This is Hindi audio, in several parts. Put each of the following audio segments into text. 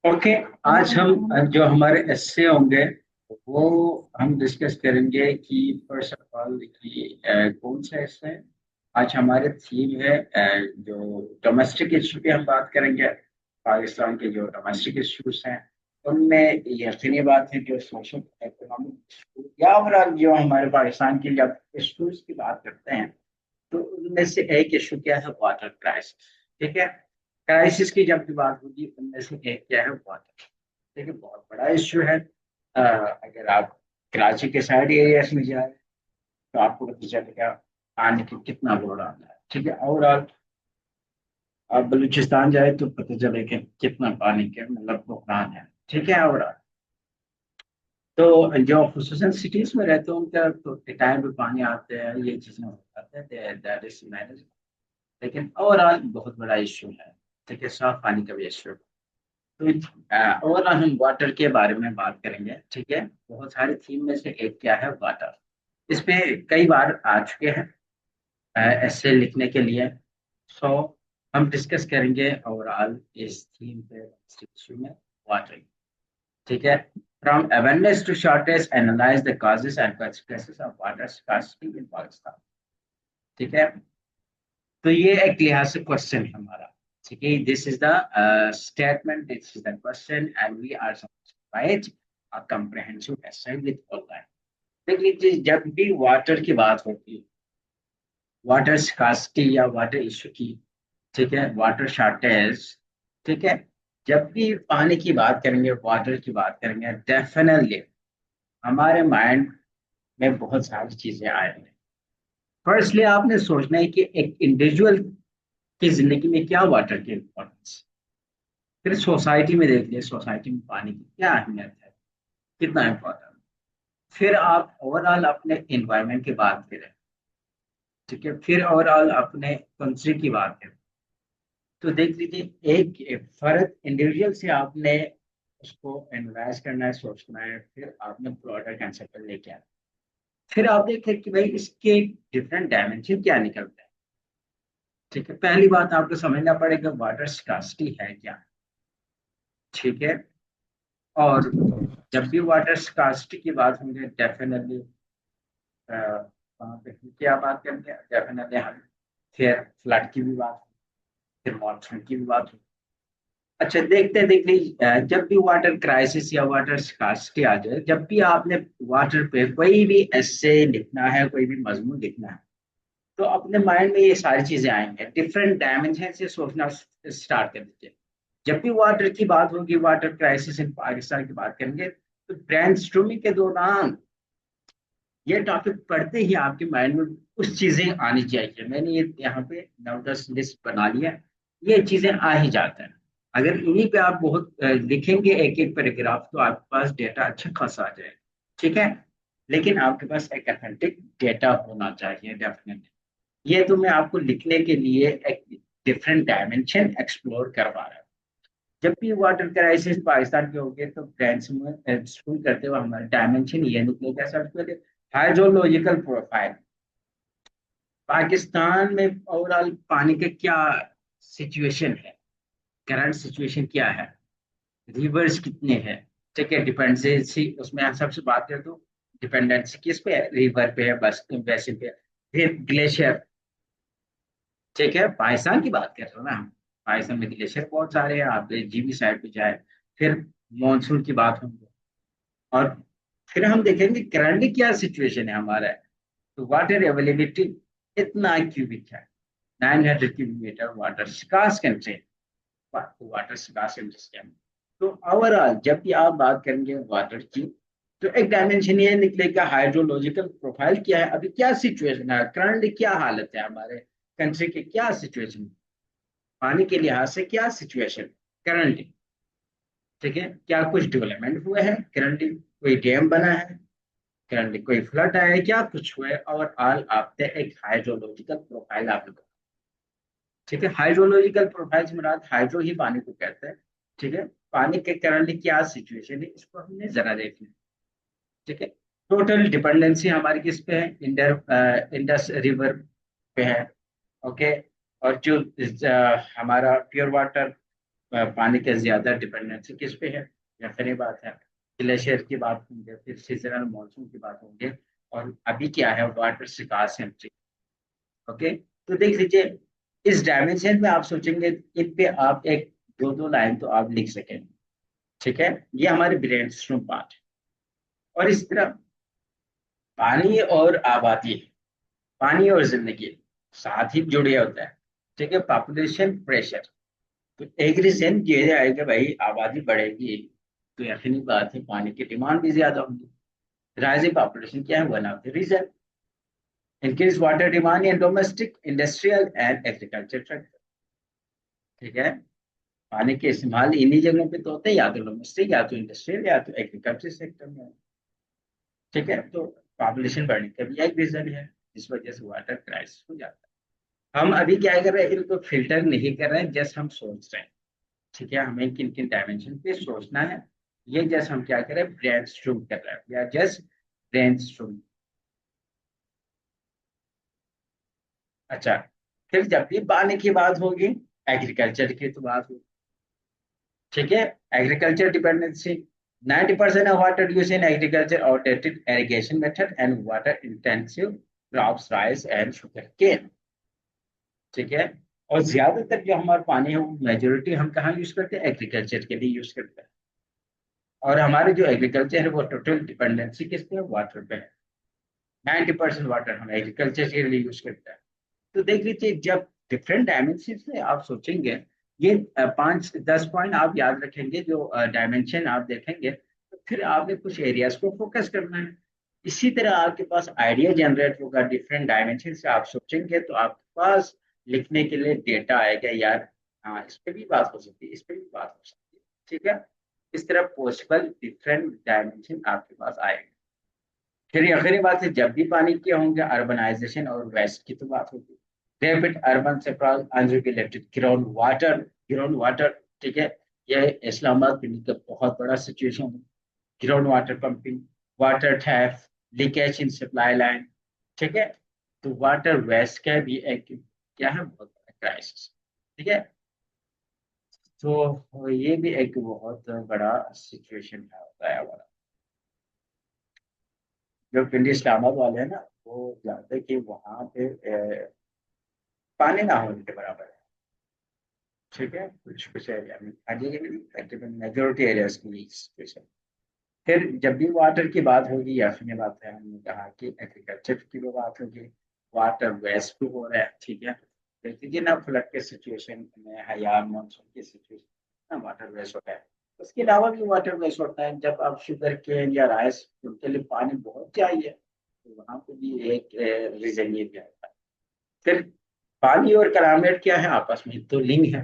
ओके। आज हम जो हमारे एस्से होंगे वो हम डिस्कस करेंगे कि फर्स्ट ऑफ ऑल कि कौन सा एस्से है। आज हमारे थीम है जो डोमेस्टिक इशू पे हम बात करेंगे। पाकिस्तान के जो डोमेस्टिक इश्यूज हैं उनमें यकीनी बात है जो सोशल इकोनॉमिक या ओवरऑल जो हमारे पाकिस्तान की जब इश्यूज की बात करते हैं तो उनमें से एक इशू क्या है, वाटर क्राइसिस। ठीक है। क्राइसिस की जब भी बात होगी उनमें से एक क्या है, वाटर। देखिए बहुत बड़ा इश्यू है। अगर आप कराची के साइड एरियाज में जाए तो आपको पता चलेगा पानी की कितना लोड आता है। ठीक है। ओवरऑल आप बलूचिस्तान जाए तो पता चलेगा कितना पानी के मतलब नुकसान है। ठीक है। ओवरऑल तो जो खुसूसन सिटीज में रहते हैं उनका तो टाइम पे पानी आते हैं, ये चीजें हो जाते हैं, दैट इज मैनेज। लेकिन ओवरऑल बहुत बड़ा इश्यू है। ठीक है। साफ पानी का भी इश्यू। तो ओवरऑल हम वाटर के बारे में बात करेंगे। ठीक है। बहुत सारे थीम में से एक क्या है, वाटर। इस पे कई बार आ चुके हैं ऐसे लिखने के लिए। सो हम डिस्कस करेंगे ओवरऑल इस थीम पे इश्यू में, वाटर। ठीक है। From awareness to shortage analyse the causes and consequences of water scarcity in Pakistan. ठीक है। तो ये एक लिहाज से क्वेश्चन है हमारा। ठीक है। This is the statement, this is the question and we are write a comprehensive essay with all that. देखिए जब भी वाटर की बात होती है, वाटर स्कार्सिटी या वाटर इशू की, ठीक है, वाटर शॉर्टेज, ठीक है, जब भी पानी की बात करेंगे, वाटर की बात करेंगे, डेफिनेटली हमारे माइंड में बहुत सारी चीजें आएंगी। फर्स्टली आपने सोचना है कि एक इंडिविजुअल की जिंदगी में क्या वाटर की इम्पोर्टेंस। फिर सोसाइटी में देख लिया, सोसाइटी में पानी की क्या अहमियत है, कितना इम्पोर्टेंट। फिर आप ओवरऑल अपने इन्वायरमेंट की बात करें। ठीक है। फिर ओवरऑल अपने कंट्री की बात करें। तो देख लीजिए एक फर्द इंडिविजुअल से आपने उसको एनालाइज करना है, सोचना है, फिर आपने ब्रॉडर कंसेप्ट लेके आना। फिर आप देखें कि भाई इसके डिफरेंट डायमेंशन क्या निकलते हैं। ठीक है। पहली बात आपको समझना पड़ेगा वाटर स्कार्सिटी है क्या। ठीक है। और जब भी वाटर स्कार्सिटी की बात होंगे डेफिनेटली वहाँ पे क्या बात करेंगे, डेफिनेटली हम फिर फ्लड की भी बात, फिर मॉनसून की भी बात। अच्छा देखते देखते जब भी वाटर क्राइसिस या वाटर स्कार्सिटी आ जाए, जब भी आपने वाटर पे कोई भी ऐसे लिखना है, कोई भी मजमून लिखना है, तो अपने माइंड में ये सारी चीजें आएंगे, डिफरेंट डायमेंशन से सोचना स्टार्ट कर दीजिए। जब भी वाटर की बात होगी, वाटर क्राइसिस इन पाकिस्तान की बात करेंगे, तो ब्रेनस्टॉर्मिंग के दौरान ये टॉपिक पढ़ते ही आपके माइंड में कुछ चीजें आनी चाहिए। मैंने ये यहाँ पे नोटस लिस्ट बना लिया। ये चीजें आ ही जाता है। अगर इन्हीं पे आप बहुत लिखेंगे एक एक पैराग्राफ, तो आपके पास डेटा अच्छा खासा आ जाए। ठीक है। लेकिन आपके पास एक अथेंटिक डेटा होना चाहिए डेफिनेटली। ये तो मैं आपको लिखने के लिए एक डिफरेंट डायमेंशन एक्सप्लोर करवा रहा हूँ। जब भी वाटर क्राइसिस पाकिस्तान के होंगे तो ब्रांच में स्कूल करते हुए हमारा डायमेंशन ये निकलेगा। सबसे पहले हाइड्रोलॉजिकल प्रोफाइल। पाकिस्तान में ओवरऑल पानी का क्या सिचुएशन है, करंट सिचुएशन क्या है, रिवर्स कितने हैं। ठीक है। डिपेंडेंसी उसमें हम सबसे बात करें तो डिपेंडेंसी किस पे है, रिवर पे है, बस बेसिन पे है। फिर ग्लेशियर। ठीक है। पाकिस्तान की बात कर रहे हो ना हम, पाकिस्तान में ग्लेशियर बहुत सारे हैं, आप जीबी साइड पे जाए। फिर मॉनसून की बात होगी। और फिर हम देखेंगे करंटली क्या सिचुएशन है हमारा। तो वाटर अवेलेबिलिटी इतना क्यूबिक है, 900 cubic metre water scarce contain, water scarce contain. तो ओवरऑल जब भी आप बात करेंगे वाटर की, तो एक डायमेंशन ये निकलेगा, हाइड्रोलॉजिकल प्रोफाइल क्या है, अभी क्या सिचुएशन है, करंटली क्या हालत है हमारे कंट्री की, क्या सिचुएशन, पानी के लिहाज से क्या सिचुएशन करंटली। ठीक है। क्या कुछ डेवलपमेंट हुए हैं करंटली, कोई डैम बना है करंटली, कोई फ्लड आया है, क्या कुछ हुआ है, और ऑल आपने एक हाइड्रोलॉजिकल प्रोफाइल आप लोग। ठीक है। हाइड्रोलॉजिकल प्रोफाइल से मुराद हाइड्रो ही पानी को कहते हैं। ठीक है। पानी के करंटली क्या सिचुएशन है इसको हमने जरा देखना। ठीक है। टोटल डिपेंडेंसी हमारी किस पे है, इंडस रिवर पे है। ओके। और जो हमारा प्योर वाटर पानी का ज्यादा डिपेंडेंसी किस पे है, या फिर ये बात है ग्लेशियर की बात होंगे, फिर सीजनल मॉनसून की बात होंगे, और अभी क्या है वाटर स्कार्सिटी। ओके, तो देख लीजिए इस डायमेंशन में आप सोचेंगे इन पे आप एक दो दो लाइन तो आप लिख सकें। ठीक है, ये हमारे ब्रेनस्टॉर्म पार्ट। और इस तरह पानी और आबादी, पानी और जिंदगी साथ ही जुड़े होता है। ठीक है, पॉपुलेशन प्रेशर, तो एक रीजन ये आएगा भाई आबादी बढ़ेगी, तो यकीनी बात है पानी की डिमांड भी ज्यादा होगी। राइजिंग पॉपुलेशन क्या है, one of the reason. Increase water demand in domestic industrial and agriculture sector. ठीक है, पानी के इस्तेमाल इन्हीं जगहों पे तो होते हैं, या तो डोमेस्टिक या तो इंडस्ट्रियल या तो एग्रीकल्चर सेक्टर में। ठीक है, तो पॉपुलेशन बढ़ने का भी एक रीजन है जिस वजह से वाटर क्राइसिस हो जाता है। हम अभी क्या कर रहे हैं, इनको फिल्टर नहीं कर रहे हैं, जस्ट हम सोच रहे हैं। ठीक है, हमें किन किन डायमेंशन पे सोचना है, ये जस्ट हम क्या कर रहे हैं, ब्रेन कर रहे हैं, या जस्ट ब्रेन। अच्छा, फिर जब भी पानी की बात होगी, एग्रीकल्चर की तो बात होगी। ठीक है, agriculture dependency, 90% of water use in agriculture outdated irrigation method and water intensive crops rice and sugar cane। ठीक है, और ज्यादातर जो हमारा पानी है वो मेजोरिटी हम कहाँ यूज करते हैं, एग्रीकल्चर के लिए यूज करते हैं। और हमारे जो एग्रीकल्चर है वो टोटल डिपेंडेंसी किस पे है, वाटर पे है। 90% वाटर हम एग्रीकल्चर के लिए यूज करते हैं। तो देख लीजिए जब डिफरेंट डायमेंशन से आप सोचेंगे, ये 5-10 पॉइंट आप याद रखेंगे, जो डायमेंशन आप देखेंगे, तो फिर आपने कुछ एरियाज को फोकस करना है। इसी तरह आपके पास आइडिया जनरेट होगा, डिफरेंट डायमेंशन से आप सोचेंगे तो आपके पास लिखने के लिए डेटा आएगा यार। हाँ, इस पे भी बात हो सकती है, इस पे भी बात हो सकती है। ठीक है, इस तरह पॉसिबल डिफरेंट डायमेंशन आपके पास आएगा। फिर आखिरी बात है, जब भी पानी के होंगे अर्बनाइजेशन और वेस्ट की तो बात होगी। Rapid urban sprawl unregulated ground water. ठीक है, यह इस्लामाबाद पिंडी का बहुत बड़ा सिचुएशन है। Ground water pumping, water theft, leakage in supply line. ठीक है, तो वाटर वेस्ट का भी एक क्या है, बहुत बड़ा क्राइसिस। ठीक है, तो ये भी एक बहुत बड़ा सिचुएशन है होता है हमारा। जो पिंडी इस्लामाबाद वाले हैं ना, वो जानते हैं कि वहाँ पे पानी ना होने के बराबर है। ठीक है, कुछ कुछ एरिया में आगे के नहीं, तकरीबन मेजोरिटी एरियाज की सिचुएशन। फिर जब भी वाटर की बात होगी, या फिर ये बात है हमने कहा कि एग्रीकल्चर की भी बात होगी, वाटर वेस्ट भी हो रहा है। ठीक है, देख लीजिए ना फ्लड के सिचुएशन में है या मानसून की सिचुएशन, ना वाटर वेस्ट होता है। उसके अलावा भी वाटर वेस्ट होता है जब आप शुगर केन या राइस, उनके लिए पानी बहुत चाहिए, तो वहां पे भी एक रीजन ये भी आता है। फिर पानी और क्लाइमेट क्या है, आपस में तो लिंक है।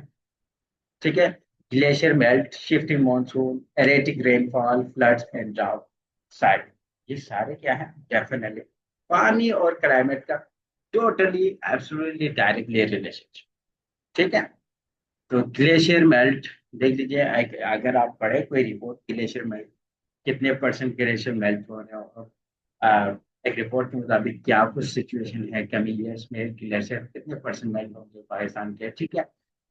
ठीक है, glacier melt, shifting monsoon, erratic rainfall, floods and drought side, ये सारे क्या है, डेफिनेटली पानी और क्लाइमेट का टोटली एब्सोल्युटली डायरेक्टली रिलेशनशिप। ठीक है, तो ग्लेशियर मेल्ट, देख लीजिए अगर आप पढ़े कोई रिपोर्ट ग्लेशियर मेल्ट, कितने परसेंट ग्लेशियर मेल्ट हो रहे हो, एक रिपोर्ट के मुताबिक क्या कुछ सिचुएशन है, कमी ईयर्स में ग्लेशियर कितने परसेंट मेल्ट होंगे पाकिस्तान के। ठीक है,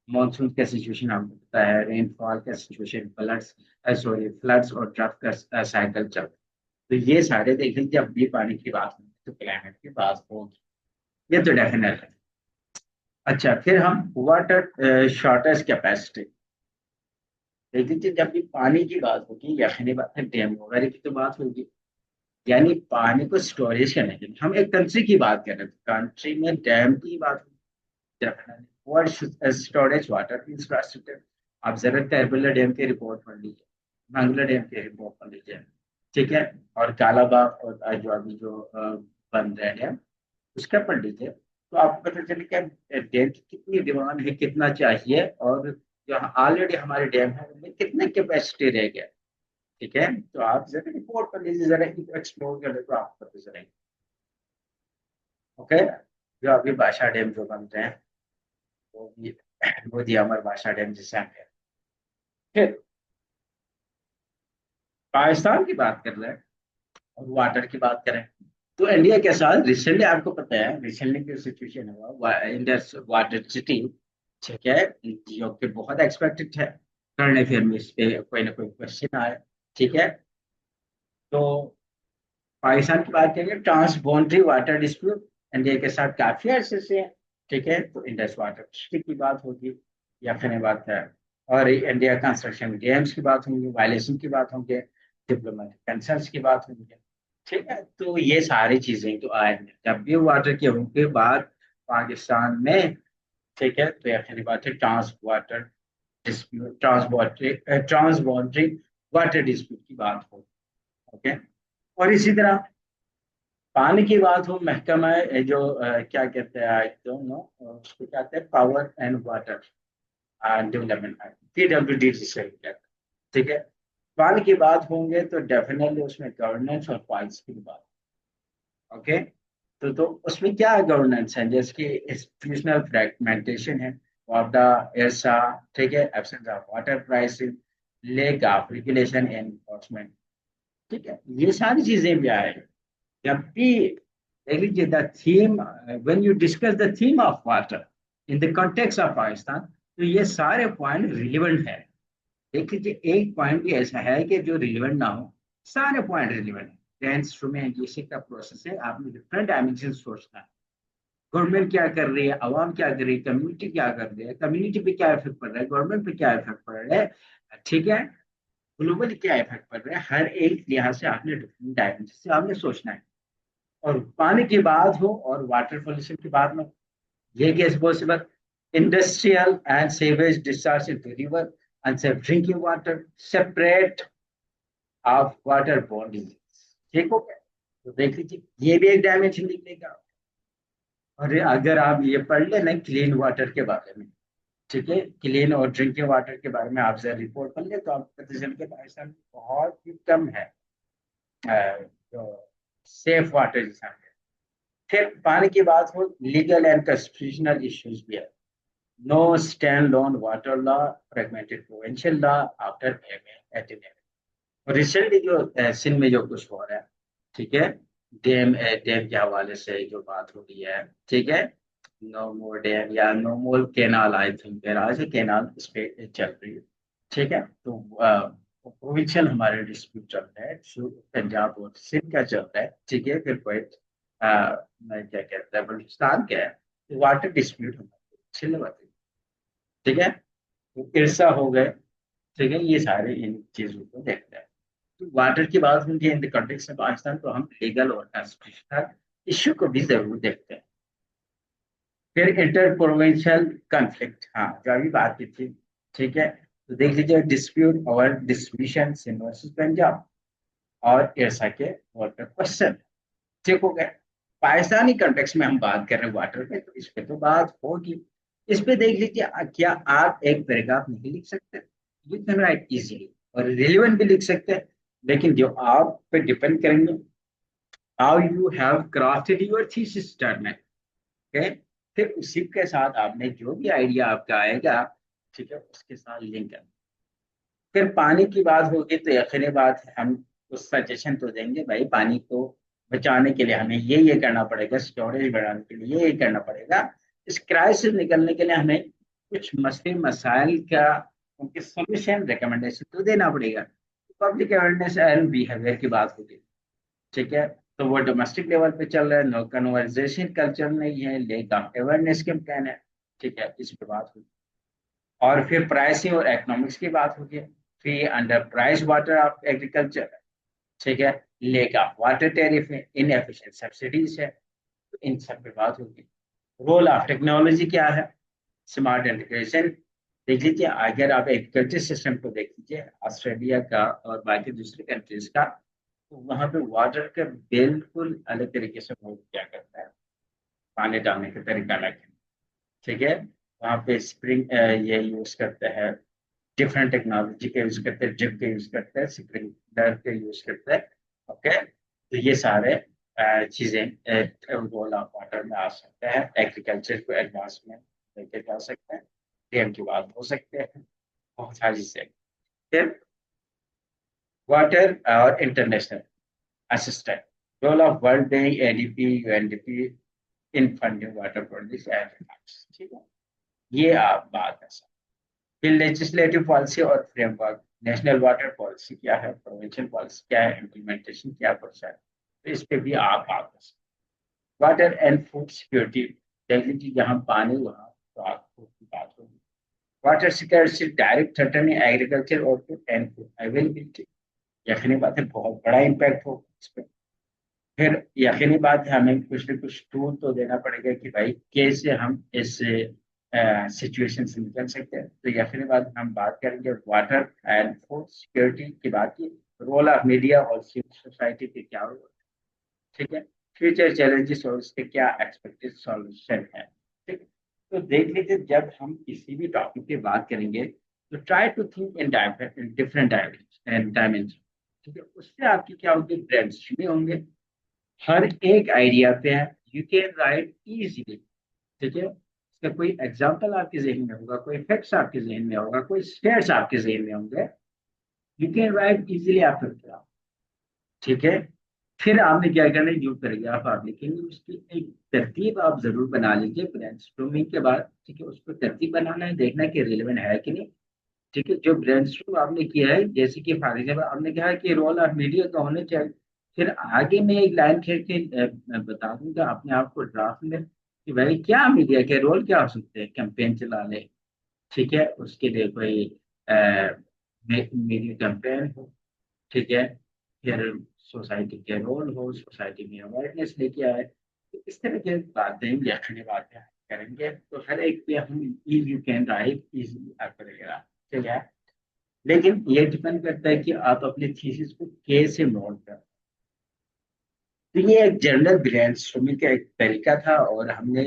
मानसून का सिचुएशन आपको पता है, रेनफॉल का सिचुएशन, फ्लड्स और ड्राफ्ट का साइकिल चल। तो ये सारे देखिए जब भी पानी की बात होगी तो क्लाइमेट की बात होगी, ये तो डेफिनेट है। अच्छा, फिर हम वाटर शॉर्टेज कैपेसिटी देख लीजिए, जब भी पानी की बात होगी यकीनी बात है डैम वगैरह की तो बात होगी। यानी पानी को स्टोरेज करने के लिए हम एक कंट्री की बात कर रहे हैं, कंट्री में डैम की बात होगी, वर्ल्ड स्टोरेज वाटर इंफ्रास्ट्रक्चर। आप जरा टर्बुला डैम की रिपोर्ट पढ़ लीजिए, भांगला डैम की रिपोर्ट पढ़ लीजिए। ठीक है, और कालाबाग और जो अभी जो बन रहे हैं उसका पढ़ लीजिए, तो आपको पता चले कि डैम की कितनी डिमांड है, कितना चाहिए, और जो ऑलरेडी हमारे डैम है उनमें कितने कैपेसिटी रह गया। ठीक है, तो आप जरा रिपोर्ट कर लीजिए, जरा एक्सप्लोर कर ले तो आपको पता चलेगा। ओके, जो अभी बादशाह डैम जो बन रहे हैं वो भी, वो भी हमारे बादशाह डैम जैसा है। फिर पाकिस्तान की बात कर रहे हैं और वाटर की बात करें, तो इंडिया के साथ रिसेंटली आपको पता है, रिसेंटली जो सिचुएशन हुआ इंडस वाटर सिटी, ठीक है, जो कि बहुत एक्सपेक्टेड है। करने फिर में इस पे कोई ना कोई क्वेश्चन आए। ठीक है, तो पाकिस्तान की बात करेंगे, trans boundary water dispute India के साथ काफी अर्से से है। ठीक है, तो इंडस वाटर डिस्ट्रिक्ट की बात होगी या फिर बात है, और इंडिया कंस्ट्रक्शन डैम्स की बात होगी, वायलेशन की बात होंगे, डिप्लोमेटिक कंसर्न्स की बात होगी। ठीक है, तो ये सारी चीजें तो आए हैं जब भी वाटर के बाद पाकिस्तान में। ठीक है, तो यह बात है trans water dispute, trans boundary water dispute की बात हो। ओके, और इसी तरह पानी की बात हो, महकमा जो क्या कहते हैं, आई डोंट नो उसको क्या कहते हैं, power and water development, PWD जिसे कहते हैं। ठीक है, पानी की बात होंगे तो डेफिनेटली उसमें गवर्नेंस और पॉलिसी की बात। ओके, तो उसमें क्या गवर्नेंस है, जैसे कि इंस्टीट्यूशनल फ्रेगमेंटेशन है, वापडा, एरसा। ठीक है, absence of water pricing, lake of regulation and enforcement. ठीक है, ये सारी चीजें भी आए। जब भी देख लीजिए the theme, when you discuss the theme of water in the context of Pakistan, तो ये सारे पॉइंट रिलेवेंट है। देख लीजिए, एक पॉइंट भी ऐसा है कि जो रिलेवेंट ना हो, सारे पॉइंट रिलेवेंट है। इंस्ट्रूमेंटेशन का प्रोसेस है, आपने डिफरेंट डायमेंशन सोचना है। गवर्नमेंट क्या कर रही है, अवाम क्या कर रही है, कम्युनिटी क्या कर रही है, कम्युनिटी पे क्या इफेक्ट पड़ रहा है, गवर्नमेंट पे क्या इफेक्ट पड़ रहा है। ठीक है, ग्लोबली क्या इफेक्ट पड़ रहा है, हर एक लिहाज से आपने डिफरेंट डायमेंशन से आपने सोचना है। और पानी की बात हो और वाटर पोल्यूशन की बात में, ये case possible, industrial and sewage discharge into river, unsafe drinking water, separate of water bodies. ठीक हो गया, तो देख लीजिए ये भी एक डायमेंशन निकलेगा। और अगर आप ये पढ़ लेना क्लीन वाटर के बारे में, ठीक है, क्लीन और ड्रिंकिंग वाटर के बारे में आप जरा रिपोर्ट पढ़ ले, तो आपको पता चल के पाकिस्तान में बहुत ही कम है जो सेफ वाटर जिसे हम कहते हैं। फिर पानी की बात हो, लीगल एंड कॉन्स्टिट्यूशनल इश्यूज भी है। Know stand loan water law, fragmented provincial law after 1811। Recently जो सिंध में जो कुछ हो रहा है, ठीक है, डैम के हवाले से जो बात हो रही है। ठीक है, नो मोर डैम या no more canal, I think आज कैनाल इस पे चल रही है। ठीक है, तो प्रोविंशियल हमारे डिस्प्यूट चल रहा है, जो पंजाब और सिंध का चल रहा है। ठीक है, फिर कोई मैं क्या कहता है, बलूचिस्तान का है, वाटर डिस्प्यूट हमारे छिल बात है। ठीक है, तो इरसा हो गए। ठीक है, ये सारे इन चीजों को देखते हैं। तो वाटर की बात होगी in the context of Pakistan, तो हम लीगल और कॉन्स्टिट्यूशनल इश्यू को भी जरूर देखते हैं। फिर इंटर प्रोविंशियल कॉन्फ्लिक्ट, हाँ जो अभी बात की थी। ठीक है, तो देख लीजिए dispute over distribution Sindh versus Punjab और एरसा के वाटर क्वेश्चन। ठीक हो गया, पाकिस्तानी कॉन्टेक्स्ट में हम बात कर रहे हैं वाटर पे, तो इस पे तो बात होगी। इस पे देख लीजिए, क्या आप एक पैराग्राफ नहीं लिख सकते? यू कैन राइट इजीली, और रिलेवेंट भी लिख सकते हैं, लेकिन जो आप पे डिपेंड करेंगे how you have crafted your thesis statement. Okay, फिर उसी के साथ आपने जो भी आइडिया आपका आएगा, ठीक है, उसके साथ लिंक है। फिर पानी की बात होगी तो यकीनी बात है, हम उस सजेशन तो देंगे भाई, पानी को बचाने के लिए हमें ये करना पड़ेगा, स्टोरेज बढ़ाने के लिए ये करना पड़ेगा, इस क्राइसिस निकलने के लिए हमें कुछ मसले मसाइल का उनके सोल्यूशन रिकमेंडेशन तो देना पड़ेगा। पब्लिक अवेयरनेस एंड बिहेवियर की बात होगी। ठीक है, तो वो डोमेस्टिक लेवल पे चल रहा है, नो कन्वर्जेशन कल्चर नहीं है, लेक ऑफ अवेयरनेस कैंपेन है। ठीक है, इस पे बात होगी। और फिर प्राइसिंग और इकोनॉमिक्स की बात होगी, फिर under price water of agriculture. ठीक है, लेक ऑफ वाटर टेरिफ है, इनएफिशिएंट सब्सिडीज है, तो इन सब पे बात होगी। रोल ऑफ टेक्नोलॉजी क्या है, स्मार्ट इंटीग्रेशन। देख लीजिए, अगर आप एग्रीकल्चर सिस्टम को देख लीजिए ऑस्ट्रेलिया का और बाकी दूसरी कंट्रीज का, तो वहां पे वाटर का बिल्कुल अलग तरीके से वो क्या करता है, पानी डालने का तरीका अलग है। ठीक है, वहाँ पे स्प्रिंग ये यूज करते हैं, डिफरेंट टेक्नोलॉजी के यूज करते हैं, ड्रिप के यूज करते हैं, स्प्रिंकलर के यूज करते हैं। ओके, तो ये सारे चीजें रोल ऑफ वाटर में आ सकते हैं, एग्रीकल्चर को एडवांसमेंट लेके जा सकते हैं, डैम की बात हो सकते हैं, बहुत सारी चीजें। फिर वाटर और international assistant, role of World Bank, ADP, UNDP in funding water projects and, ठीक है। ये आप बात है सर। फिर लेजिस्लेटिव पॉलिसी और फ्रेमवर्क, नेशनल वाटर पॉलिसी क्या है, प्रोविंशियल पॉलिसी क्या है, इम्प्लीमेंटेशन क्या कुछ है, तो इस पे भी आप बात कर सकते हैं। वाटर एंड फूड सिक्योरिटी, देख लीजिए जहाँ पानी वहाँ तो आप फूड की बात होगी। Water security direct threatening agriculture और फूड एंड फूड अवेलेबिलिटी, यकीनी बात है बहुत बड़ा इम्पैक्ट होगा इस पे। फिर यकीनी बात है हमें कुछ न कुछ टूल तो देना पड़ेगा कि भाई कैसे हम इस सिचुएशन से निकल सकते हैं। तो यकीनी बात हम बात करेंगे वाटर एंड फूड सिक्योरिटी की बात की, रोल ऑफ मीडिया और सिविल सोसाइटी के क्या रोल, ठीक है, फ्यूचर चैलेंजेस और उसके क्या एक्सपेक्टेड सॉल्यूशन है, ठीक है। तो देख लीजिए जब हम किसी भी टॉपिक की बात करेंगे तो try to think in different dimension, ठीक है, उससे आपकी क्या होगी, ब्रेन स्ट्रीमिंग होंगे, हर एक आइडिया पे है, यू कैन राइट इजीली, ठीक है। इसका कोई एग्जांपल आपके जहन में होगा, कोई फैक्ट्स आपके जहन में होगा, कोई स्टेट्स आपके जहन में होंगे, you can write easily after class, ठीक है। फिर आपने क्या करना है, यूं करेंगे आप लिखेंगे, उसकी एक तरतीब आप जरूर बना लीजिए ब्रेनस्टॉर्मिंग के बाद, ठीक है, उसको तरतीब बनाना है, देखना है कि रिलेवेंट है कि नहीं, ठीक है। जो ब्रेनस्टॉर्म आपने किया है, जैसे कि फॉर एग्जाम्पल आपने कहा कि रोल ऑफ मीडिया का होने चाहिए, फिर आगे मैं एक लाइन खींच के बता दूंगा अपने आप को ड्राफ्ट में कि भाई क्या मीडिया के रोल क्या हो सकते हैं, कैंपेन चला ले, ठीक है, उसके लिए कोई मीडिया कैंपेन हो, ठीक है, फिर सोसाइटी के रोल हो, सोसाइटी में अवेयरनेस लेके आए, तो इस तरह की बातें यकीनी बातें करेंगे तो हर एक पे हम यू कैन राइट इजीली आपको लगेगा, ठीक है। लेकिन ये डिपेंड करता है कि आप अपने थीसिस को कैसे नोट कर, तो ये एक जनरल ब्रेनस्टॉर्मिंग का एक तरीका था, और हमने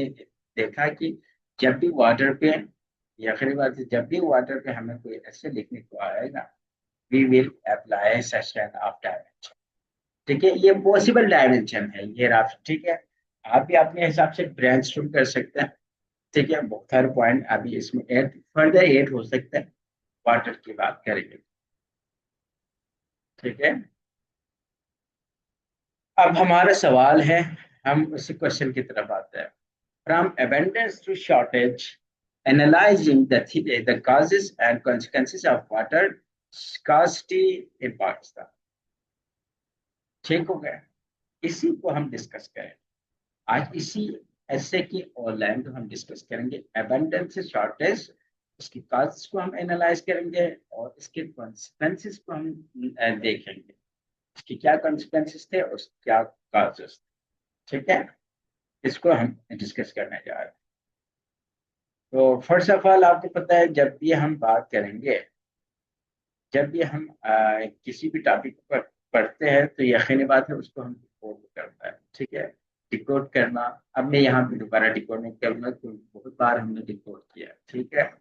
देखा कि जब भी वाटर पे, या आखिरी बात है, जब भी वाटर पे हमें कोई ऐसे लिखने को आएगा, we will apply such an of dimension, ठीक है, ये पॉसिबल डायमेंशन है ये राफ, ठीक है। आप भी अपने हिसाब से ब्रेनस्टॉर्म कर सकते हैं, ठीक है, बहुत सारे पॉइंट अभी इसमें ऐड फर्दर ऐड हो सकते हैं, वाटर की बात करेंगे, ठीक है। अब हमारा सवाल है, हम उसी क्वेश्चन की तरफ आते हैं। From abundance to shortage, analyzing the causes and consequences of water scarcity in Pakistan, ठीक हो गया, इसी को हम डिस्कस करें आज, इसी ऐसे की ऑनलाइन को हम डिस्कस करेंगे, abundance से शॉर्टेज, उसकी काज को हम एनालाइज करेंगे और इसके कॉन्सिक्वेंसेस को हम देखेंगे, इसके क्या कॉन्सिक्वेंसेस थे और क्या काजेस, ठीक है, इसको हम डिस्कस करने जा रहे हैं। तो फर्स्ट ऑफ ऑल आपको पता है जब भी हम बात करेंगे, जब भी हम किसी भी टॉपिक पर पढ़ते हैं तो यकीनी बात है उसको हम डिकोड करता है, ठीक है, डिकोड करना, अब मैं यहाँ पे दोबारा डिकोड नहीं करूंगा क्योंकि बहुत बार हमने डिकोड किया, ठीक है।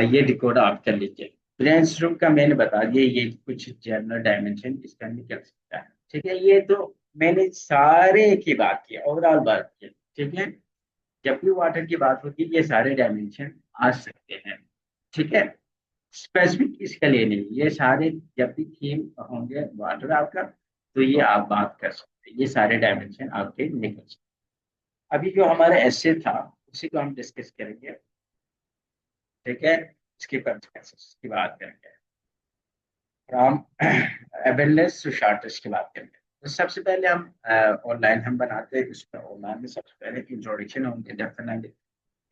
ये डिकोड आप कर लीजिए, ब्रेनस्टॉर्म का मैंने बता दिया, ये कुछ जनरल डायमेंशन इसका निकल सकता है, ठीक है, ये तो मैंने सारे की बात की, ओवरऑल बात की, ठीक है। जब भी वाटर की बात होगी ये सारे डायमेंशन आ सकते हैं, ठीक है, स्पेसिफिक इसके लिए नहीं, ये सारे जब भी थीम होंगे वाटर आपका तो ये आप बात कर सकते हैं, ये सारे डायमेंशन आपके निकल सकते हैं। अभी जो हमारा ऐसे था उसी को हम डिस्कस करेंगे, ठीक है, इसके कंसेप्ट की बात करेंगे, फ्रॉम अवेयरनेस टू शॉर्टेज की बात करेंगे। तो सबसे पहले हम ऑनलाइन हम बनाते हैं, उसमें ऑनलाइन में सबसे पहले इंट्रोडक्शन होंगे, डेफिनेटली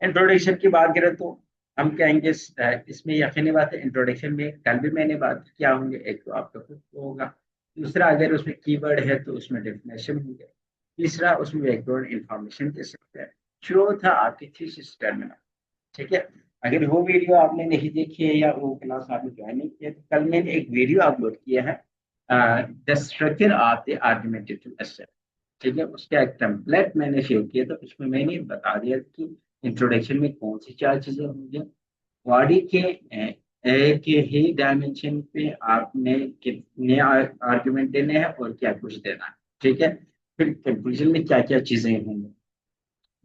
इंट्रोडक्शन की बात करें तो हम कहेंगे इसमें यकीनी बात है, इंट्रोडक्शन में कल भी मैंने बात किया होंगे, एक तो आपका खुद को होगा, दूसरा अगर उसमें कीवर्ड है तो उसमें डेफिनेशन होंगे, तीसरा उसमें बैकग्राउंड इंफॉर्मेशन दे सकते हैं, चौथा आपकी थीसिस टर्मिनल, ठीक है। अगर वो वीडियो आपने नहीं देखी है या वो क्लास आपने ज्वाइन नहीं किया तो कल मैंने एक वीडियो अपलोड किया है, the structure of the argumentative asset, ठीक है, उसका एक टेम्पलेट मैंने शेयर किया था, उसमें मैंने बता दिया कि इंट्रोडक्शन में कौन सी चार चीजें होंगी, बॉडी के एक ही डायमेंशन पे आपने कितने आर्गुमेंट देने हैं और क्या कुछ देना है, ठीक है, फिर कंक्लूजन में क्या क्या चीजें होंगी,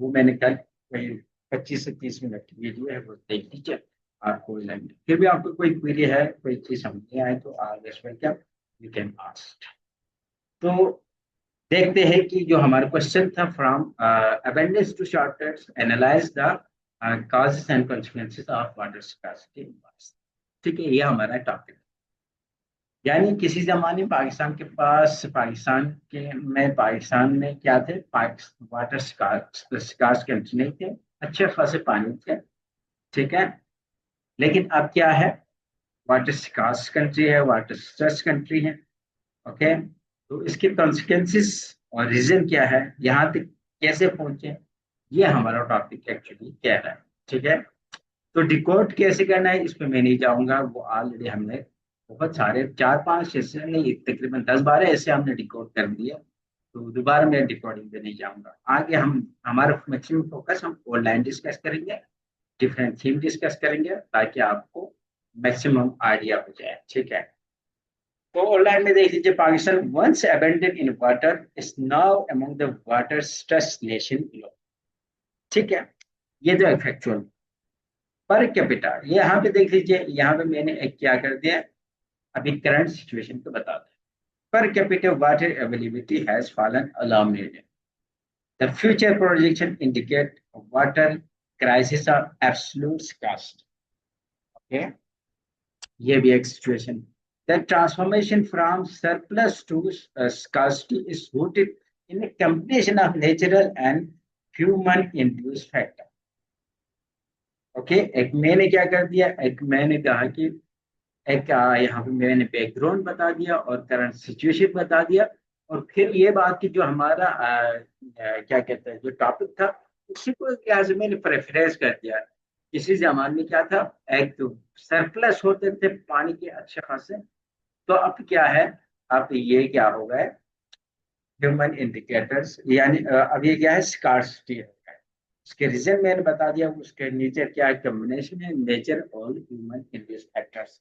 वो मैंने कल वही 25 से 30 मिनट की वीडियो है वो देख लीजिए, आपको लगेगा। फिर भी आपको कोई क्वेरी है, कोई चीज समझ नहीं आए तो वेलकम, यू कैन आस्क। तो देखते हैं कि जो हमारा क्वेश्चन था, from abundance to shortage analyse the causes and consequences of water scarcity in past। ठीक है, ये हमारा टॉपिक। यानी किसी जमाने पाकिस्तान के पास, पाकिस्तान में क्या थे, वाटर स्कार्स कंट्री नहीं थे, अच्छे खासे पानी थे। ठीक है, लेकिन अब क्या है, वाटर स्कार्स कंट्री है, वाटर स्ट्रेस कंट्री है। ओके, तो इसके कॉन्सिक्वेंसेस और रीजन क्या है, यहाँ तक कैसे पहुंचे, ये हमारा टॉपिक एक्चुअली कह रहा है। ठीक है, तो डिकोड कैसे करना है इस पे मैं नहीं जाऊंगा, वो ऑलरेडी हमने बहुत सारे 4-5 ऐसे नहीं, तकरीबन 10-12 ऐसे हमने डिकोड कर दिया। तो दोबारा मैं डिकोडिंग पे नहीं जाऊंगा। आगे हम हमारा मैक्सिमम फोकस हम ऑनलाइन डिस्कस करेंगे, डिफरेंट थीम डिस्कस करेंगे, ताकि आपको मैक्सिमम आइडिया हो जाए। ठीक है, तो ऑनलाइन में देख लीजिए, Pakistan once abundant in water is now among the water stress nation. ठीक है, ये जो फैक्चुअल पर कैपिटा, ये यहाँ पे देख लीजिए, यहाँ पे मैंने एक क्या कर दिया, अभी करंट सिचुएशन को बता दें। Per capita water availability has fallen alarming. The future projection indicate water crisis of absolute cost. Okay, ये भी एक situation. The transformation from surplus to scarcity is rooted in a combination of natural and human induced factor। Okay, एक मैंने क्या कर दिया, एक मैंने कहा कि एक यहाँ पे मैंने बैकग्राउंड बता दिया और करंट सिचुएशन बता दिया, और फिर ये बात की जो हमारा क्या कहते हैं जो टॉपिक था, उसी को क्या से मैंने प्रेफरेंस कर दिया। इसी जमाने में क्या था, एक तो सरप्लस होते थे पानी के अच्छे खासे, तो अब क्या है, अब ये क्या हो गया, ह्यूमन इंडिकेटर्स, यानी अब ये क्या है, स्कार्सिटी है। उसके रीजन मैंने बता दिया, उसके नेचर क्या है, कॉम्बिनेशन है नेचर और human induced factors.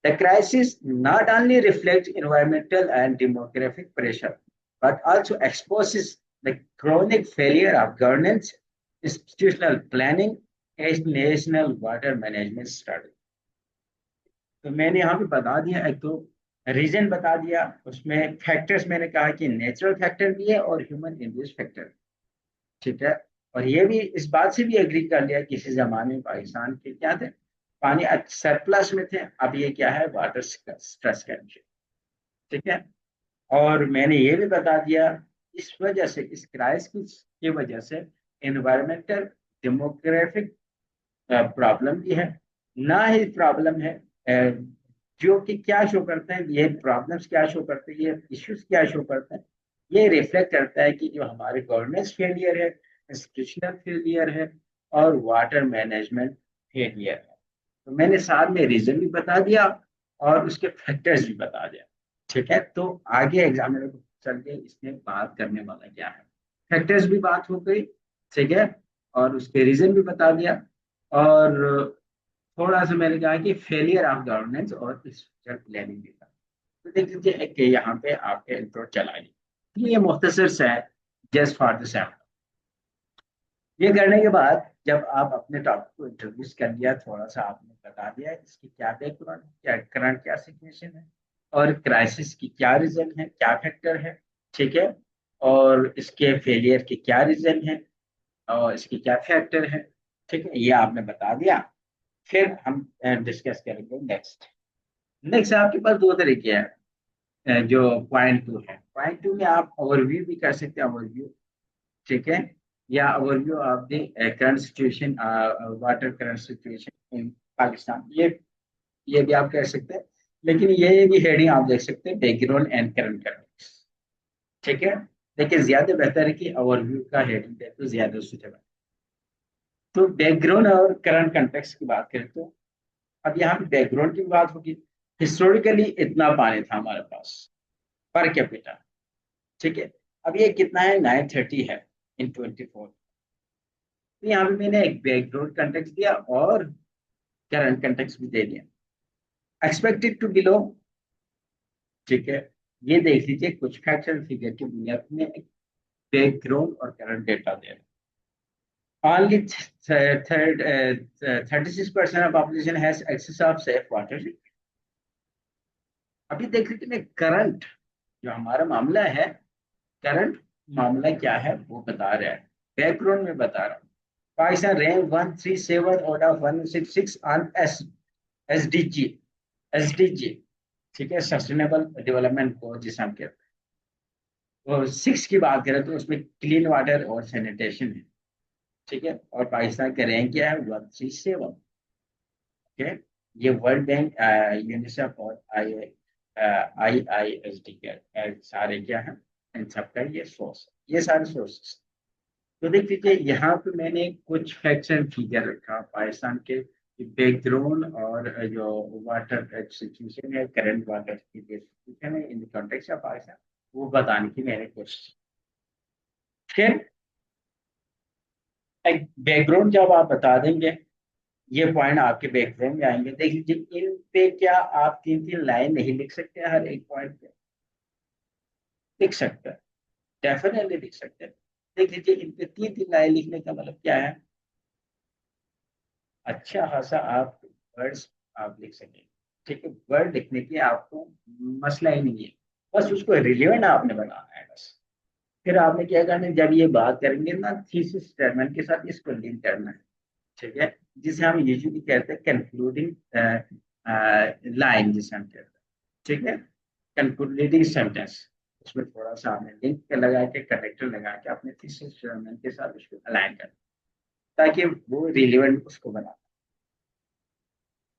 The crisis not only reflects environmental and demographic pressure, but also exposes the chronic failure of governance, institutional planning, and national water management strategy। तो मैंने यहाँ पे बता दिया, एक तो रीजन बता दिया, उसमें फैक्टर्स मैंने कहा कि नेचुरल फैक्टर भी है और ह्यूमन इंड्यूस फैक्टर। ठीक है, और ये भी इस बात से भी एग्री कर लिया, किसी जमाने में पाकिस्तान के क्या थे, पानी सरप्लस में थे, अब ये क्या है, वाटर स्ट्रेस कंट्री। ठीक है, और मैंने ये भी बता दिया, इस वजह से, इस क्राइसिस की वजह से एनवायरमेंटल डेमोग्राफिक प्रॉब्लम भी है, ना ही प्रॉब्लम है जो कि क्या शो करते हैं, ये प्रॉब्लम्स क्या शो करते हैं, ये इश्यूज क्या शो करते हैं, ये रिफ्लेक्ट करता है कि जो हमारे गवर्नेंस फेलियर है, इंस्टीट्यूशनल फेलियर है, और वाटर मैनेजमेंट फेलियर है। तो मैंने साथ में रीजन भी बता दिया और उसके फैक्टर्स भी बता दिया। ठीक है, तो आगे एग्जामिनर को चल के इसमें बात करने वाला क्या है, फैक्टर्स भी बात हो गई। ठीक है, और उसके रीजन भी बता दिया, और थोड़ा सा मैंने कहा कि फेलियर ऑफ गवर्नेंस और स्ट्रक्चर प्लानिंग भी था। तो देख लीजिए, एक यहाँ पे आपके इंट्रो चला ये मुख्तसर से है, जस्ट फॉर द सैम्पल। ये करने के बाद जब आप अपने टॉपिक को इंट्रोड्यूस कर लिया, थोड़ा सा आपने बता दिया इसकी क्या बैकग्राउंड, क्या करंट, क्या सिचुएशन है, और क्राइसिस की क्या रीजन है, क्या फैक्टर है। ठीक है, और इसके फेलियर के क्या रीजन है, और इसकी क्या फैक्टर है। ठीक है, ये आपने बता दिया। फिर हम डिस्कस करेंगे नेक्स्ट। नेक्स्ट आपके पास दो तरीके हैं, जो पॉइंट 2 है, पॉइंट 2 में आप ओवरव्यू भी कर सकते हैं, ओवरव्यू। ठीक है, या overview of the current situation, water current situation in Pakistan, ये भी आप कह सकते हैं। लेकिन ये भी हेडिंग आप देख सकते हैं, बैकग्राउंड एंड करंट कंटेक्स्ट। ठीक है, लेकिन ज्यादा बेहतर है कि ओवरव्यू का हेडिंग दे तो ज्यादा सुटेबल। तो बैकग्राउंड और करंट कंटेक्स्ट की बात करें, तो अब यहाँ पे बैकग्राउंड की बात होगी। हिस्टोरिकली इतना पानी था हमारे पास पर कैपिटा। ठीक है, अब ये कितना है, 930 है इन 24। तो यहाँ पे मैंने एक बैकग्राउंड कंटेक्स्ट दिया और करंट कंटेक्स्ट भी दे दिया, एक्सपेक्टेड टू बिलो। ठीक है, ये देख लीजिए, कुछ फैक्चुअल फिगर की बुनियाद में एक बैकग्राउंड और करंट डेटा दे रहा है। Only 36% of population has access of safe water. अभी देख लीजिए, मैं करंट जो हमारा मामला है, करंट मामला क्या है वो बता रहा है, बैकग्राउंड में बता रहा हूँ। Pakistan ranked 137 out of 166 on SDG SDG, ठीक है, सस्टेनेबल डेवलपमेंट को जिसे हम कहते हैं। तो 6 की बात करें तो उसमें क्लीन वाटर और सैनिटेशन है, ठीक है, और पाकिस्तान का रैंक क्या है, 137। ओके, ये वर्ल्ड बैंक, यूनिसेफ और IISD के सारे क्या है, इन सबका ये सोर्स, ये सारे सोर्सेस। तो देख लीजिए यहाँ पे मैंने कुछ फैक्ट्स एंड फिगर रखा पाकिस्तान के बैकग्राउंड और जो वाटर सिचुएशन है, करंट वाटर की सिचुएशन है in the context of Pakistan, वो बताने की मैंने कोशिश की। फिर एक बैकग्राउंड जब आप बता देंगे, ये पॉइंट आपके बैकग्राउंड में आएंगे। देख लीजिए इन पे क्या आप 3 3 लाइन नहीं लिख सकते हर एक पॉइंट पे? लिख सकते हैं, डेफिनेटली लिख सकते हैं। देख लीजिए इन पे 3 3 लाइन लिखने का मतलब क्या है, अच्छा खासा आप वर्ड्स आप लिख सकें, ठीक है। वर्ड लिखने की आपको मसला ही नहीं है, बस उसको रिलेवेंट आपने बनाना है बस। फिर आपने क्या करना है, जब ये बात करेंगे ना थीसिस स्टेटमेंट के साथ इसको लिंक करना है, ठीक है, जिसे हम यूजुअली कहते हैं कंक्लूडिंग लाइन, जिसे हम कहते हैं, ठीक है, कंक्लूडिंग सेंटेंस। उसमें थोड़ा सा आपने लिंक लगा के, कनेक्टर लगा के अपने थीसिस स्टेटमेंट के साथ उसको अलाइन करना, ताकि वो रिलेवेंट उसको बना।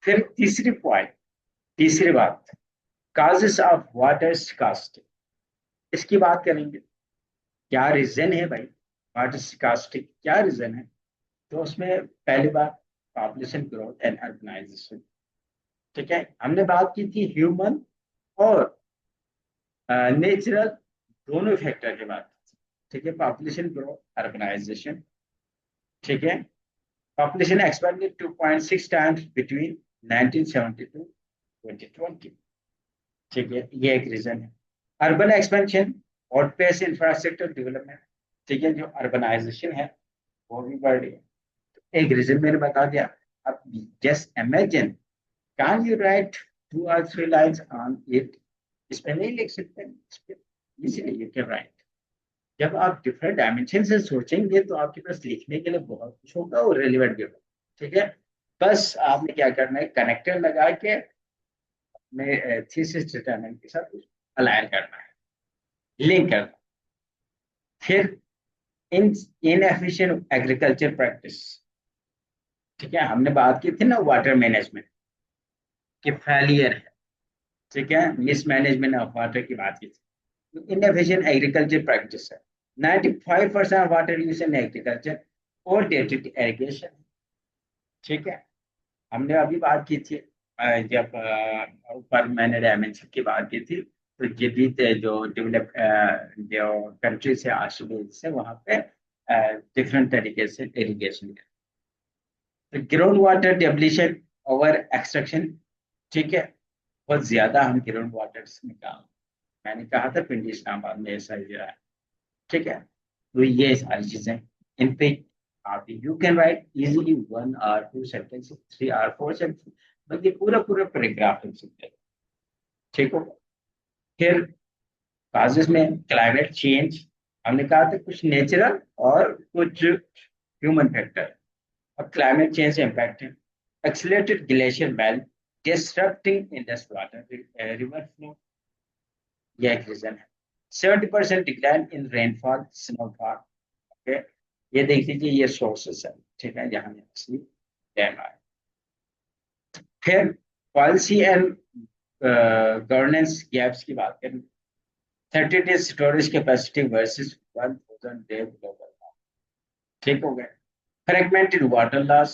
फिर तीसरी बात, काजेस ऑफ वाटर स्कार्सिटी, इसकी बात करेंगे। क्या रीजन है भाई, वाटर स्कार्सिटी क्या रीजन है? तो उसमें पहली बात, पॉपुलेशन ग्रोथ एंड अर्बनाइजेशन, ठीक है। हमने बात की थी ह्यूमन और नेचुरल दोनों फैक्टर की बात, ठीक है, पॉपुलेशन ग्रोथ, अर्बनाइजेशन, ठीक है। पॉपुलेशन एक्सपेंडेड 2.6 टाइम्स बिटवीन 1972 2020, ठीक है, ये एक रीजन है। अर्बन एक्सपेंशन और पेस इंफ्रास्ट्रक्चर डेवलपमेंट, ठीक है, जो अर्बनाइजेशन है वो भी बढ़ रही है, एक रीजन मैंने बता दिया। अब just imagine, can you right 2 or 3 lines on it? इस पे नहीं लिख सकते, इस पे इसीलिए यू कैन राइट। जब आप डिफरेंट डायमेंशन से सोचेंगे तो आपके पास लिखने के लिए बहुत कुछ होगा और रेलिवेंट भी होगा, ठीक है। बस आपने क्या करना है, कनेक्टर लगा के अपने थीसिस डिटरमिनेंट के साथ अलाइन करना है, लिंक करना। फिर इन इनएफिशिएंट एग्रीकल्चर प्रैक्टिस, ठीक है, हमने बात की थी ना वाटर मैनेजमेंट की फेलियर है, ठीक है, मिसमैनेजमेंट ऑफ वाटर की बात की थी। इनएफिशिएंट एग्रीकल्चर प्रैक्टिस है, 95% of water use in agriculture और डेटेड इरिगेशन, ठीक है। हमने अभी बात की थी जब ऊपर मैंने डायमेंशन की बात की थी, तो जदीद जो डेवलप जो कंट्रीज है आस्ट्रेलिया से, वहाँ पे डिफरेंट तरीके से इरिगेशन, तो ground water depletion over extraction, ठीक है, बहुत ज्यादा हम ग्राउंड वाटर निकाल, मैंने कहा था पिंडी इस्लामाबाद में ऐसा ही है, ठीक है। तो ये सारी चीजें इन पे आप you can write easily 1 or 2 sentence, 3 or 4 sentence, बल्कि पूरा पूरा पैराग्राफ लिख सकते हैं, ठीक हो। फिर काजेस में क्लाइमेट चेंज, हमने कहा था कुछ नेचुरल और कुछ ह्यूमन फैक्टर। अब क्लाइमेट चेंज से इम्पैक्ट है, accelerated glacier melt disrupting Indus water river flow, यह एक रीजन है। 70% decline in rainfall snowfall, okay, ये देख लीजिए ये सोर्सेस है, ठीक है, जहाँ असली डैम आए। फिर पॉलिसी एंड गवर्नेंस गैप्स की बात करें, 30 days storage capacity versus 1000 day global, ठीक हो गए। फ्रेगमेंटेड वाटर लॉस,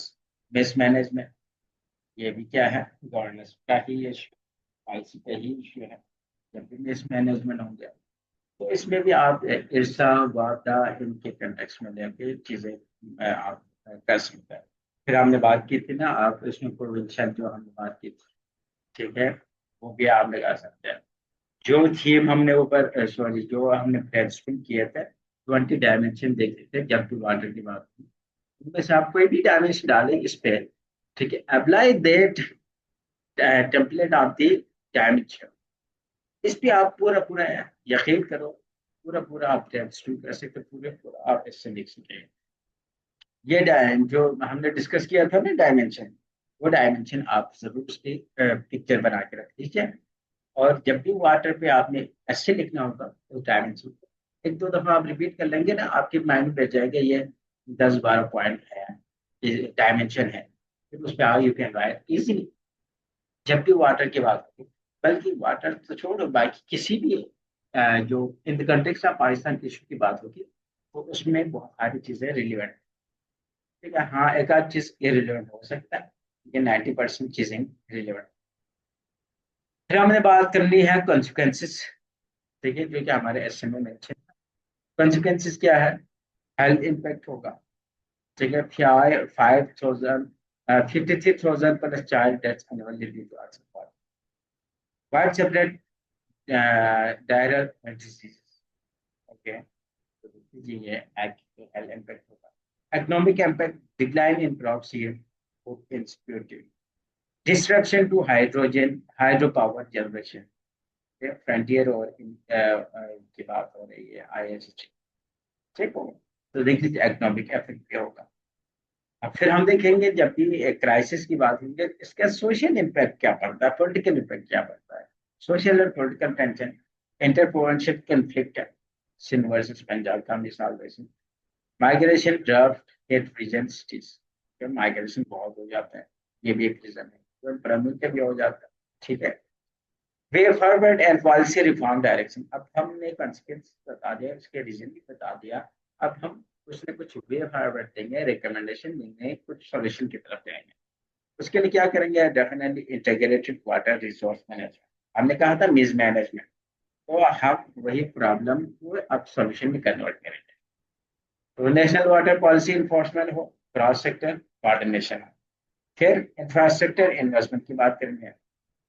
मिसमैनेजमेंट, ये भी क्या है, गवर्नेंस का ही इशू, पॉलिसी का ही इशू है। जब भी मिसमैनेजमेंट हो गया तो इसमें भी आप इर्सा वादा इनके कंटेक्स में लेके चीजें आप कर सकते हैं। फिर हमने बात की थी ना, आप इसमें प्रोविंशियल जो हमने बात की थी, ठीक है, वो भी आप लगा सकते हैं। जो थीम हमने ऊपर सॉरी जो हमने ब्रेनस्टॉर्म किए थे, 20 डायमेंशन देखे थे जब भी वाटर की बात की, उनमें से आप कोई भी डायमेंशन डालें इस पे, ठीक है, apply that template of the dimension, इस पे आप पूरा पूरा यकीन करो, पूरा पूरा आप टेक्स्ट कर सकते, पूरे पूरा आप इससे लिख सकेंगे। ये जो हमने डिस्कस किया था ना डायमेंशन, वो डायमेंशन आप जरूर उसकी पिक्चर बना के रख लीजिए। और जब भी वाटर पे आपने ऐसे लिखना होगा उस डायमेंशन को एक दो दफा आप रिपीट कर लेंगे ना, आपके माइंड में रह जाएगा ये 10-12 पॉइंट है, ये डायमेंशन है। फिर उस पर यू कैन राइट इजीली जब भी वाटर की बात होगी। बल्कि वाटर तो छोड़ो, बाकी किसी भी जो in the context of Pakistan issue की बात होगी तो उसमें बहुत सारी चीजें रिलेवेंट। ठीक है, हाँ एक आध चीज इरिलेवेंट हो सकता है, लेकिन 90% चीजें रिलेवेंट। फिर हमने बात करनी है कॉन्सिक्वेंसेस। ठीक है, जो कि हमारे एसएमए में अच्छे कॉन्सिक्वेंसेस क्या है, हेल्थ इम्पैक्ट होगा। ठीक है, 53,000 plus child deaths annually due to art wide separate diarrhoeal disease. Okay, तो जी ये हेल्थ इम्पैक्ट होगा। Economic impact, decline in crop seed, food insecurity, destruction to hydrogen hydro power generation. Frontier और की बात हो रही है आईएसटी। ठीक हो, तो देख लीजिए इकोनॉमिक इफेक्ट क्या होगा। अब फिर हम देखेंगे जब भी क्राइसिस की बात होगी इसका सोशल इम्पैक्ट क्या पड़ता है, पॉलिटिकल इम्पैक्ट क्या पड़ता है। सोशल और पॉलिटिकल टेंशन, इंटर कंफ्लिक्ट है, सिंध वर्सेस पंजाब का मिसाल वैसे, migration drought hit region cities, migration बहुत हो जाता है, ये भी एक रीजन है, तो प्रमुख भी हो जाता है। ठीक है, way forward and policy reform direction, अब हमने कॉन्सिक्वेंस बता दिया, उसके रीजन भी बता दिया। अब हम कुछ ना कुछ वे फॉरवर्ड देंगे, रिकमेंडेशन देंगे, कुछ सॉल्यूशन की तरफ जाएंगे। उसके लिए क्या करेंगे, definitely integrated water resource management. हमने कहा था मिस मैनेजमेंट, तो हम वही प्रॉब्लम को अब सॉल्यूशन में कन्वर्ट करेंगे। तो नेशनल वाटर पॉलिसी इन्फोर्समेंट हो, क्रॉस सेक्टर कोऑर्डिनेशन हो। फिर इंफ्रास्ट्रक्चर इन्वेस्टमेंट की बात करेंगे,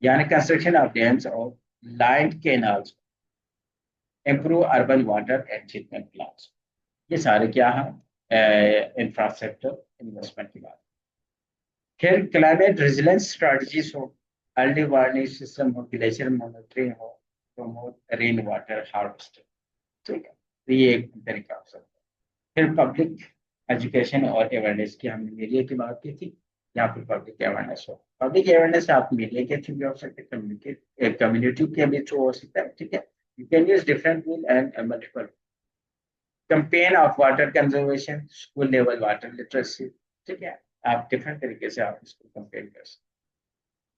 यानी कंस्ट्रक्शन ऑफ डैम्स और line canals, improve urban water and treatment plants. ये सारे क्या है, इंफ्रास्ट्रक्चर इन्वेस्टमेंट की बात। फिर क्लाइमेट रेजिलेंस स्ट्रेटजीज हो, अर्ली वार्निंग सिस्टम हो, ग्लेशियर मॉनिटरिंग हो, प्रमोट रेन वाटर हार्वेस्टिंग। ठीक है, तो ये एक तरीका हो सकता है। फिर पब्लिक एजुकेशन और अवेयरनेस की, हमने मीडिया की बात की थी, यहाँ पर पब्लिक अवेयरनेस हो। पब्लिक अवेयरनेस आप मीडिया के थ्रू भी हो सकते हैं, कम्युनिटी के भी थ्रू हो सकता है। ठीक है, you can use different tool and multiple campaign of water conservation, school level water literacy. ठीक है, आप डिफरेंट तरीके से आप इसको कंपेयर कर सकते हैं।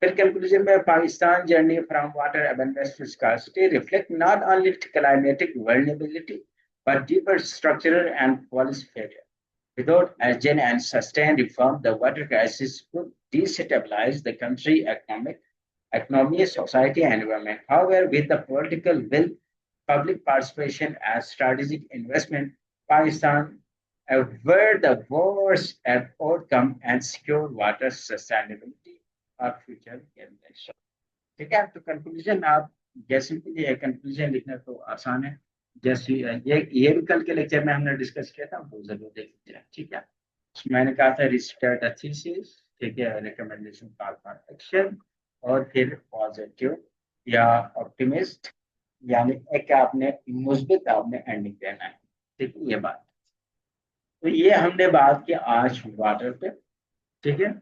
फिर कंक्लूजन में, Pakistan journey from water abundance to scarcity reflect not only climatic vulnerability but deeper structural and policy failure. Without urgent and sustained reform, the water crisis could destabilize the country economy, society, and environment. However, with the political will, public participation, and strategic investment, Pakistan avert the worst outcome and secure water sustainability for future generations. ठीक है, तो कंक्लूजन आप जैसे भी, ये कंक्लूजन लिखना तो आसान है। जैसे ये भी कल के लेक्चर में हमने डिस्कस किया था, वो जरूर देख लीजिए। ठीक है, उसमें मैंने कहा था रिस्टार्ट अ थीसिस, ठीक है, रिकमेंडेशन कॉल फॉर एक्शन, और फिर पॉजिटिव या ऑप्टिमिस्ट, यानी एक आपने मुस्बित आपने एंडिंग देना है। ठीक है, ये बात। तो ये हमने बात की आज वाटर पे। ठीक है,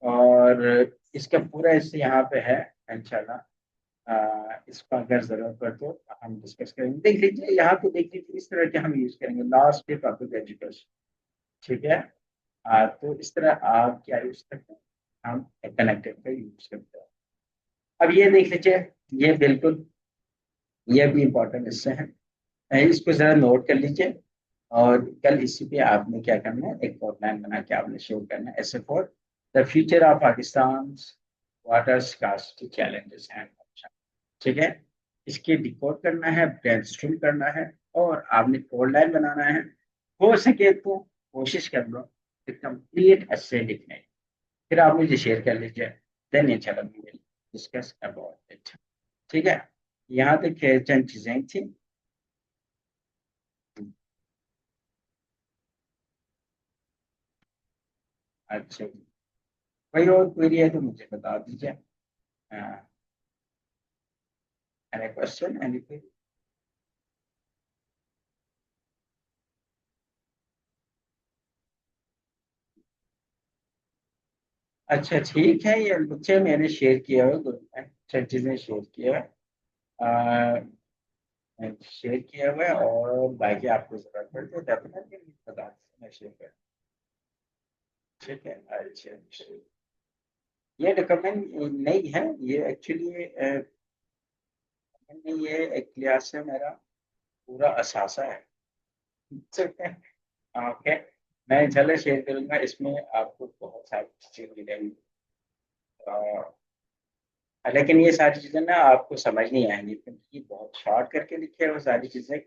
और इसका पूरा इससे यहाँ पे है इंशाल्लाह। इसको अगर जरूरत पड़े तो हम डिस्कस करेंगे। देख लीजिए यहाँ पे, देख लीजिए इस तरह के हम यूज करेंगे लास्ट डे पब्लिक एजुकेशन। ठीक है, तो इस तरह आप क्या यूज करते हैं, हम कनेक्टेड का यूज करते हैं। अब ये देख लीजिए, ये बिल्कुल, ये भी इंपॉर्टेंट हिस्से हैं, इसको जरा नोट कर लीजिए। और कल इसी पे आपने क्या करना है, एक आउटलाइन बना के आपने शो करना है, ऐसे for the future of Pakistan water scarcity challenges हैं। ठीक है, इसके डिकोड करना है, ब्रेनस्टॉर्म करना है, और आपने कोड लाइन बनाना है। हो सके तो कोशिश कर लो कि कंप्लीट ऐसे लिखने, फिर आप मुझे शेयर कर लीजिए, देन इंशाल्लाह we will discuss about it. ठीक है, यहाँ तक चंद चीजें थी। अच्छा, कोई और क्वेरी है तो मुझे बता दीजिए। Any question, any? अच्छा ठीक है, ये बच्चे मैंने शेयर किया हुआ ग्रुप में, अच्छा चीज़ें शेयर किया है। शेयर किया हुआ है, और बाकी आपको जरूरत पड़ती है डेफिनेटली बता दीजिए, मैं शेयर कर। ठीक है, अच्छा अच्छा। ये रिकमेंड नहीं है, ये एक्चुअली नहीं, ये एक लिहाज से मेरा पूरा असासा है। ठीक है, ओके। मैं इंशाल्लाह शेयर करूंगा, इसमें आपको बहुत सारी चीजें मिलेंगी। लेकिन ये सारी चीजें ना आपको समझ नहीं आएंगी, क्योंकि ये बहुत शॉर्ट करके लिखे हैं वो सारी चीजें।